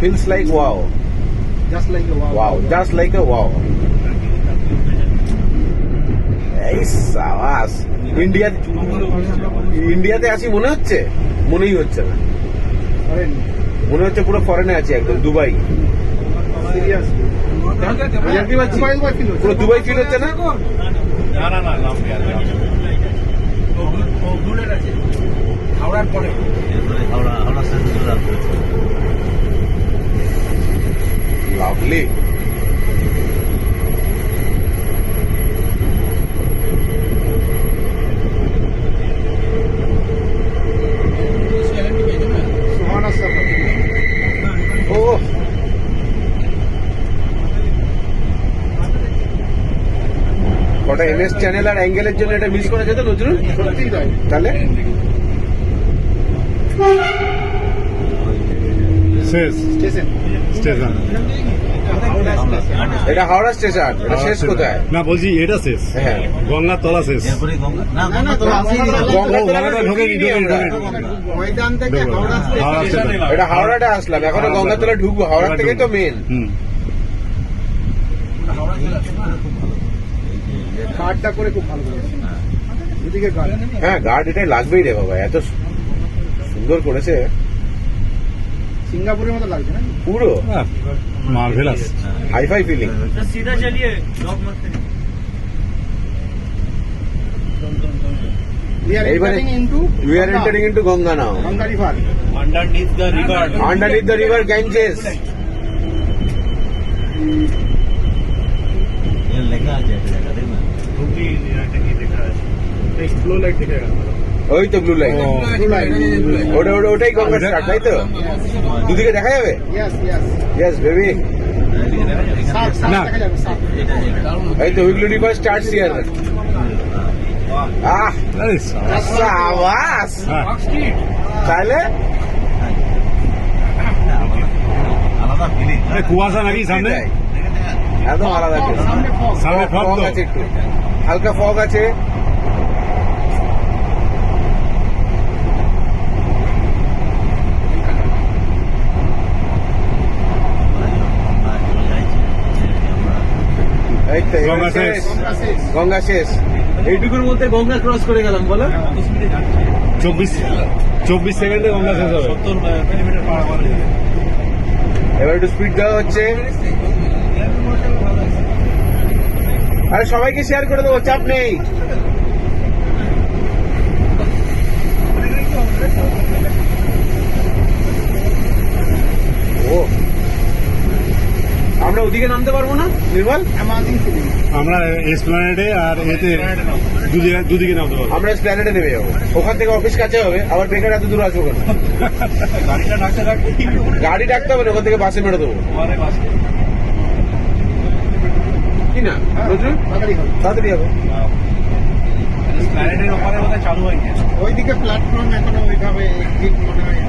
feels like wow. Just like a wow. Wow, just like a wow. এই সাবাস। ইন্ডিয়াতে আছি মনে হচ্ছে? মনেই হচ্ছে না, মনে হচ্ছে পুরো ফরেনে আছি, একদম দুবাই। পুরো দুবাই ফিল হচ্ছে না? হাওড়ার পরে লাভলি। ও কটা এমএস চ্যানেল আর অ্যাঙ্গেলের জন্য এটা মিস করা যেত নজরুল। তাহলে স্টেশন এটা হাওড়া স্টেশন, এটা শেষ কোথায়? না বলছি এটা শেষ, হ্যাঁ গঙ্গার তলা শেষ। ময়দান থেকে হাওড়া এটা হাওড়াটা আসলাম, এখনো গঙ্গাতলা ঢুকবো, হাওড়া থেকেই তো মেন। গার্ডটা করে খুব ভালো করেছে, এদিকে গার্ড। হ্যাঁ গার্ড এটাই লাগবেই রে বাবা, এত সুন্দর করেছে, সিঙ্গাপুরের মতো লাগছে না পুরো মার্ভেলাস হাইফাই ফিলিং। सीधा चलिए ब्लॉक मत करिए। We are entering into We are entering into Ganga now. Ganga River. Underneath the river. Underneath the river Ganges. ये लगा जाएगा देखना। भी देखा है। एक फ्लो लाइट दिखेगा। ওই তো ব্লু লাইন, ওটাই গঙ্গা স্টার্ট, তাই তো? দুদিকে দেখা যাবে? Yes, yes. Yes baby. সাপ দেখা যাবে, সাপ। এই তো উইগলি রিভার স্টার্টস হিয়ার। আহ সাবাস। তাহলে আলাদা ফিলিং। কুয়াশা নাকি সামনে, একদম আলাদা। সামনে ফগ তো আছে, একটু হালকা ফগ আছে। এই তো গঙ্গা শেষ। গঙ্গা শেষ, এইটুকুর মধ্যে গঙ্গা ক্রস করে গেলাম বলো। 24 সেকেন্ডে গঙ্গা শেষ হবে। 70 কিলোমিটার পার আওয়ার। এবার একটু স্পিড দেওয়া হচ্ছে। আরে সবাইকে শেয়ার করে দেবো, চাপ নেই। ও আমরা ওদিকে নামতে পারবো না নির্মল? Amazing feeling. আমরা এসপ্ল্যানেডে আর এতে দুদিকে নামতে পারবো। আমরা প্ল্যানেটে নেমে যাবো, ওখান থেকে অফিস কাছে হবে, আবার বেকার এত দূর আসবো কেন? গাড়িটা ডাকতে ডাকতে গাড়ি ডাকতে হবে না, ওখান থেকে বাসে মেরে দেবো। আমারে বাসে। কি না নজরুল? তাড়াতাড়ি হবে। তাড়াতাড়ি হবে। প্ল্যানেটের ওপরে বোধহয় চালু হয়নি। ওইদিকে প্ল্যাটফর্ম এখনো ওইভাবে ঠিক মনে হয়।